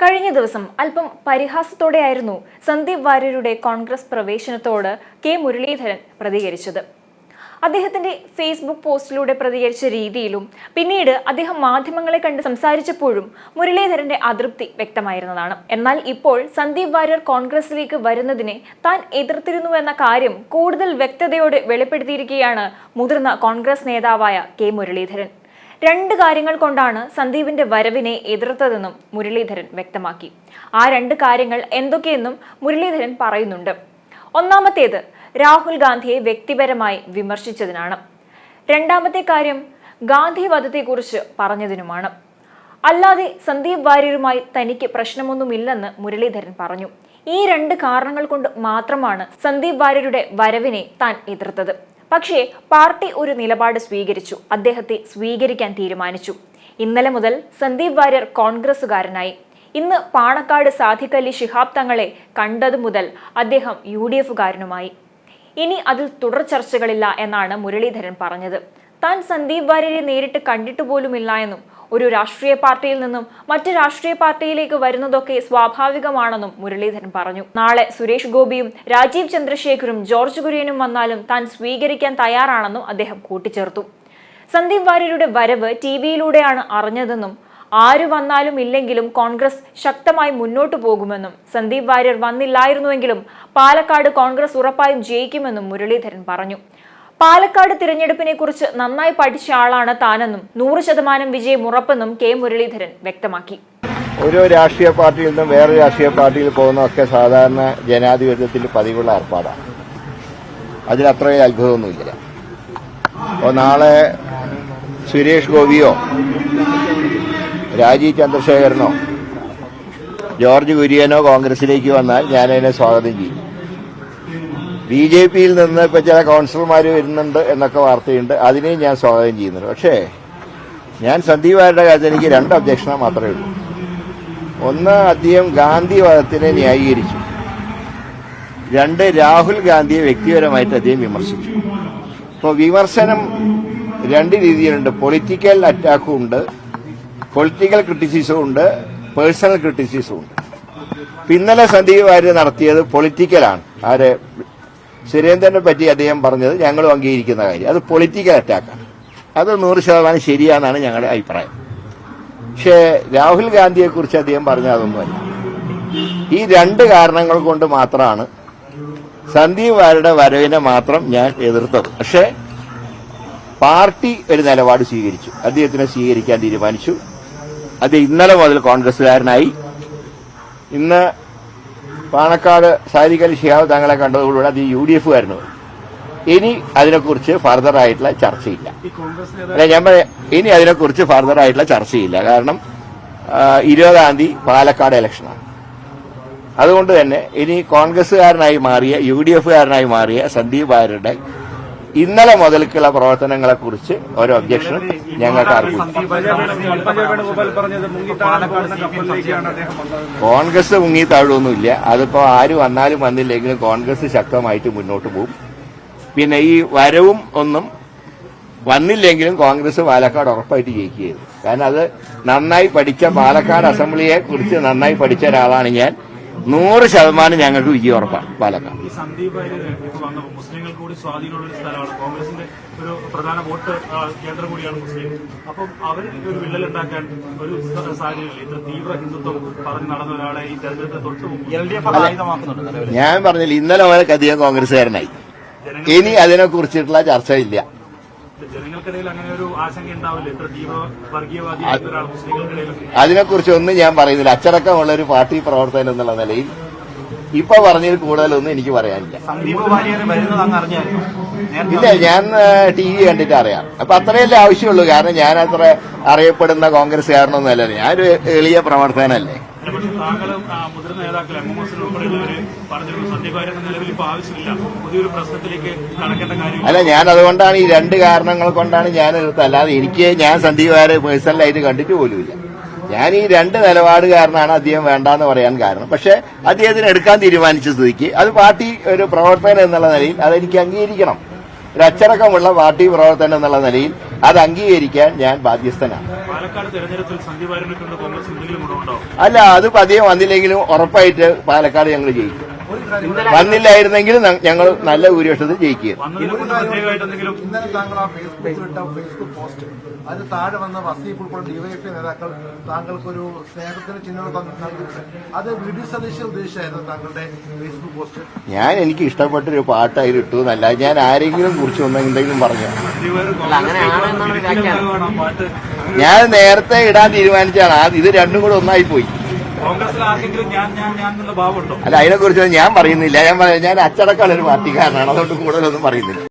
കഴിഞ്ഞ ദിവസം അല്പം പരിഹാസത്തോടെയായിരുന്നു സന്ദീപ് വാര്യരുടെ കോൺഗ്രസ് പ്രവേശനത്തോട് കെ മുരളീധരൻ പ്രതികരിച്ചത്. അദ്ദേഹത്തിന്റെ ഫേസ്ബുക്ക് പോസ്റ്റിലൂടെ പ്രതികരിച്ച രീതിയിലും പിന്നീട് അദ്ദേഹം മാധ്യമങ്ങളെ കണ്ട് സംസാരിച്ചപ്പോഴും മുരളീധരന്റെ അതൃപ്തി വ്യക്തമായിരുന്നതാണ്. എന്നാൽ ഇപ്പോൾ സന്ദീപ് വാര്യർ കോൺഗ്രസിലേക്ക് വരുന്നതിനെ താൻ എതിർത്തിരുന്നുവെന്ന കാര്യം കൂടുതൽ വ്യക്തതയോടെ വെളിപ്പെടുത്തിയിരിക്കുകയാണ് മുതിർന്ന കോൺഗ്രസ് നേതാവായ കെ മുരളീധരൻ. രണ്ട് കാര്യങ്ങൾ കൊണ്ടാണ് സന്ദീപിന്റെ വരവിനെ എതിർത്തതെന്നും മുരളീധരൻ വ്യക്തമാക്കി. ആ രണ്ട് കാര്യങ്ങൾ എന്തൊക്കെയെന്നും മുരളീധരൻ പറയുന്നുണ്ട്. ഒന്നാമത്തേത് രാഹുൽ ഗാന്ധിയെ വ്യക്തിപരമായി വിമർശിച്ചതിനാണ്. രണ്ടാമത്തെ കാര്യം ഗാന്ധി വധത്തെക്കുറിച്ച് പറഞ്ഞതിനുമാണ്. അല്ലാതെ സന്ദീപ് വാര്യരുമായി തനിക്ക് പ്രശ്നമൊന്നുമില്ലെന്ന് മുരളീധരൻ പറഞ്ഞു. ഈ രണ്ട് കാരണങ്ങൾ കൊണ്ട് മാത്രമാണ് സന്ദീപ് വാര്യരുടെ വരവിനെ താൻ എതിർത്തത്. പക്ഷേ പാർട്ടി ഒരു നിലപാട് സ്വീകരിച്ചു. അദ്ദേഹത്തെ സ്വീകരിക്കാൻ തീരുമാനിച്ചു. ഇന്നലെ മുതൽ സന്ദീപ് വാര്യർ കോൺഗ്രസുകാരനായി. ഇന്ന് പാണക്കാട് സാദിഖ് അലി ശിഹാബ് തങ്ങളെ കണ്ടതു മുതൽ അദ്ദേഹം UDF-കാരനുമായി. ഇനി അതിൽ തുടർ ചർച്ചകളില്ല എന്നാണ് മുരളീധരൻ പറഞ്ഞത്. താൻ സന്ദീപ് വാര്യരെ നേരിട്ട് കണ്ടിട്ട് പോലുമില്ല എന്നും ഒരു രാഷ്ട്രീയ പാർട്ടിയിൽ നിന്നും മറ്റു രാഷ്ട്രീയ പാർട്ടിയിലേക്ക് വരുന്നതൊക്കെ സ്വാഭാവികമാണെന്നും മുരളീധരൻ പറഞ്ഞു. നാളെ സുരേഷ് ഗോപിയും രാജീവ് ചന്ദ്രശേഖരും ജോർജ് കുര്യനും വന്നാലും താൻ സ്വീകരിക്കാൻ തയ്യാറാണെന്നും അദ്ദേഹം കൂട്ടിച്ചേർത്തു. സന്ദീപ് വാര്യരുടെ വരവ് TV-യിലൂടെയാണ് അറിഞ്ഞതെന്നും ആര് വന്നാലും ഇല്ലെങ്കിലും കോൺഗ്രസ് ശക്തമായി മുന്നോട്ടു പോകുമെന്നും സന്ദീപ് വാര്യർ വന്നില്ലായിരുന്നുവെങ്കിലും പാലക്കാട് കോൺഗ്രസ് ഉറപ്പായും ജയിക്കുമെന്നും മുരളീധരൻ പറഞ്ഞു. പാലക്കാട് തിരഞ്ഞെടുപ്പിനെ കുറിച്ച് നന്നായി പഠിച്ച ആളാണ് താനെന്നും 100% വിജയം ഉറപ്പെന്നും കെ മുരളീധരൻ വ്യക്തമാക്കി. ഓരോ രാഷ്ട്രീയ പാർട്ടിയിൽ നിന്നും വേറെ രാഷ്ട്രീയ പാർട്ടിയിൽ പോകുന്നതൊക്കെ സാധാരണ ജനാധിപത്യത്തിൽ പതിവുള്ള ഏർപ്പാടാണ്. അതിലത്രയും അത്ഭുതമൊന്നുമില്ല. അപ്പോൾ നാളെ സുരേഷ് ഗോപിയോ രാജീവ് ചന്ദ്രശേഖരനോ ജോർജ് കുര്യനോ കോൺഗ്രസിലേക്ക് വന്നാൽ ഞാനതിനെ സ്വാഗതം ചെയ്യും. BJP-യിൽ നിന്ന് ഇപ്പൊ ചില കൗൺസിലർമാർ വരുന്നുണ്ട് എന്നൊക്കെ വാർത്തയുണ്ട്. അതിനെയും ഞാൻ സ്വാഗതം ചെയ്യുന്നുണ്ട്. പക്ഷേ ഞാൻ സന്ദീപ് വാര്യരുടെ കാര്യത്തിൽ എനിക്ക് രണ്ട് ഒബ്ജക്ഷൻ മാത്രമേ ഉള്ളൂ. ഒന്ന്, അദ്ദേഹം ഗാന്ധി വധത്തിനെ ന്യായീകരിച്ചു. രണ്ട്, രാഹുൽ ഗാന്ധിയെ വ്യക്തിപരമായിട്ട് അദ്ദേഹം വിമർശിച്ചു. ഇപ്പോൾ വിമർശനം രണ്ട് രീതിയിലുണ്ട്. പൊളിറ്റിക്കൽ അറ്റാക്കും ഉണ്ട്, പൊളിറ്റിക്കൽ ക്രിറ്റിസിസവും ഉണ്ട്, പേഴ്സണൽ ക്രിറ്റിസിസവും ഉണ്ട്. ഇന്നലെ സന്ദീപ് വാര്യർ നടത്തിയത് പൊളിറ്റിക്കലാണ്. ആരെ സുരേന്ദ്രനെ പറ്റി അദ്ദേഹം പറഞ്ഞത് ഞങ്ങളും അംഗീകരിക്കുന്ന കാര്യം. അത് പൊളിറ്റിക്കൽ അറ്റാക്കാണ്. അത് 100% ശരിയാണെന്നാണ് ഞങ്ങളുടെ അഭിപ്രായം. പക്ഷേ രാഹുൽ ഗാന്ധിയെക്കുറിച്ച് അദ്ദേഹം പറഞ്ഞത് അതൊന്നുമല്ല. ഈ രണ്ട് കാരണങ്ങൾ കൊണ്ട് മാത്രമാണ് സന്ദീപ് വാര്യരുടെ വരവിനെ മാത്രം ഞാൻ എതിർത്തത്. പക്ഷേ പാർട്ടി ഒരു നിലപാട് സ്വീകരിച്ചു. അദ്ദേഹത്തിനെ സ്വീകരിക്കാൻ തീരുമാനിച്ചു. അദ്ദേഹം ഇന്നലെ മുതൽ കോൺഗ്രസുകാരനായി. ഇന്ന് പാണക്കാട് സാദിഖ് അലി ശിഹാബ് തങ്ങളെ കണ്ടതോടുകൂടി അത് UDF-കാരന്. ഇനി അതിനെക്കുറിച്ച് ഫർദർ ആയിട്ടുള്ള ചർച്ചയില്ല. അല്ല, ഞാൻ പറയാം, ഇനി അതിനെക്കുറിച്ച് ഫർദർ ആയിട്ടുള്ള ചർച്ചയില്ല. കാരണം 20-ാം തീയതി പാലക്കാട് ഇലക്ഷനാണ്. അതുകൊണ്ട് തന്നെ ഇനി കോൺഗ്രസുകാരനായി മാറിയ UDF-കാരനായി മാറിയ സന്ദീപ് വാര്യരുടെ ഇന്നലെ മുതൽക്കുള്ള പ്രവർത്തനങ്ങളെക്കുറിച്ച് ഒരു ഒബ്ജക്ഷനും ഞങ്ങൾക്ക് ആർക്കും. കോൺഗ്രസ് മുങ്ങി താഴുമൊന്നുമില്ല. അതിപ്പോ ആര് വന്നാലും വന്നില്ലെങ്കിലും കോൺഗ്രസ് ശക്തമായിട്ട് മുന്നോട്ട് പോകും. പിന്നെ ഈ വരവും ഒന്നും വന്നില്ലെങ്കിലും കോൺഗ്രസ് പാലക്കാട് ഉറപ്പായിട്ട് ജയിക്കുകയായിരുന്നു. കാരണം അത് നന്നായി പഠിച്ച, പാലക്കാട് അസംബ്ലിയെ കുറിച്ച് നന്നായി പഠിച്ച ഒരാളാണ് ഞാൻ. 100% ഞങ്ങൾക്ക് വിജയം ഉറപ്പാണ് പാലക്കാട്. മുസ്ലിങ്ങൾ കൂടി സ്വാധീനമുള്ള ഒരു സ്ഥലമാണ്. കോൺഗ്രസിന്റെ ഒരു പ്രധാന വോട്ട് കേന്ദ്രം കൂടിയാണ് മുസ്ലിം. അപ്പം അവർ ഒരു വിള്ളൽ ഉണ്ടാക്കാൻ ഒരു സാഹചര്യമില്ല. ഇത്ര തീവ്ര ഹിന്ദുത്വം പറഞ്ഞ് നടന്ന ഒരാളെ ഈ തെരഞ്ഞെടുപ്പ് തൊട്ട് ഞാൻ പറഞ്ഞില്ല, ഇന്നലെ മുതൽ അധികം കോൺഗ്രസുകാരനായി. ഇനി അതിനെക്കുറിച്ചിട്ടുള്ള ചർച്ചയില്ല. ജനങ്ങൾക്കിടയിൽ അങ്ങനെ ഒരു ആശങ്ക ഉണ്ടാവില്ല. ഇത്ര തീവ്ര വർഗീയവാദി മുസ്ലിങ്ങൾക്കിടയിൽ അതിനെക്കുറിച്ചൊന്നും ഞാൻ പറയുന്നില്ല. അച്ചടക്കമുള്ള ഒരു പാർട്ടി പ്രവർത്തകൻ എന്നുള്ള നിലയിൽ ഇപ്പൊ പറഞ്ഞതിൽ കൂടുതലൊന്നും എനിക്ക് പറയാനില്ല. ഇല്ല, ഞാൻ TV കണ്ടിട്ട് അറിയാം. അപ്പൊ അത്രയല്ലേ ആവശ്യമുള്ളൂ. കാരണം ഞാൻ അത്ര അറിയപ്പെടുന്ന കോൺഗ്രസ്സുകാരനൊന്നുമല്ല. ഞാനൊരു എളിയ പ്രവർത്തകനല്ലേ. മുതിർന്ന നേതാക്കൾ അല്ല, ഞാൻ അതുകൊണ്ടാണ് ഈ രണ്ട് കാരണങ്ങൾ കൊണ്ടാണ് ഞാൻ എതിർത്തത്. അല്ലാതെ ഞാൻ സന്ദീപ് വാര്യരെ പേഴ്സണലായിട്ട് കണ്ടിട്ട് പോലുമില്ല. ഞാൻ ഈ രണ്ട് നിലപാടുകാരനാണ് അദ്ദേഹം വേണ്ടാന്ന് പറയാൻ കാരണം. പക്ഷെ അദ്ദേഹത്തിന് എടുക്കാൻ തീരുമാനിച്ച സ്ഥിതിക്ക് അത് പാർട്ടി ഒരു പ്രവർത്തകൻ എന്നുള്ള നിലയിൽ അതെനിക്ക് അംഗീകരിക്കണം. ഒരു അച്ചടക്കമുള്ള പാർട്ടി പ്രവർത്തനം എന്നുള്ള നിലയിൽ അത് അംഗീകരിക്കാൻ ഞാൻ ബാധ്യസ്ഥനാണ്. പാലക്കാട് തെരഞ്ഞെടുപ്പിൽ സന്ദീപ് വാര്യരെ കൊണ്ട് കോൺഗ്രസ് എന്തെങ്കിലും ഗുണമുണ്ടാവും? അല്ല, അത് പതിയെ വന്നില്ലെങ്കിലും ഉറപ്പായിട്ട് പാലക്കാട് ഞങ്ങൾ ജയിക്കും. വന്നില്ലായിരുന്നെങ്കിൽ ഞങ്ങൾ നല്ല ഭൂരിപക്ഷത്തിൽ ജയിക്കുക. ഇന്നലെ താങ്കൾ ആ ഫേസ്ബുക്ക് പോസ്റ്റ് അതിന് താഴെ വന്ന വസീഫ് ഉൾപ്പെടെ ഡിവൈഎഫ്ഐ നേതാക്കൾ താങ്കൾക്കൊരു സ്നേഹത്തിന് ചിഹ്നം നൽകിയിട്ടുണ്ട്. അത് വി ഡി സതീശൻ ഉദ്ദേശിച്ചായിരുന്നു താങ്കളുടെ ഫേസ്ബുക്ക് പോസ്റ്റ്. എനിക്ക് ഇഷ്ടപ്പെട്ടൊരു പാട്ട് അതിൽ ഇട്ടു എന്നല്ല, ഞാൻ ആരെങ്കിലും കുറിച്ച് എന്തെങ്കിലും പറഞ്ഞു. ഞാൻ നേരത്തെ ഇടാൻ തീരുമാനിച്ചാണ്. ഇത് രണ്ടും കൂടെ ഒന്നായി പോയി. അല്ല, അതിനെക്കുറിച്ച് ഞാൻ പറയുന്നില്ല. ഞാൻ അച്ചടക്കമുള്ള ഒരു പാർട്ടിക്കാരനാണ്, അതുകൊണ്ട് കൂടുതലൊന്നും പറയുന്നില്ല.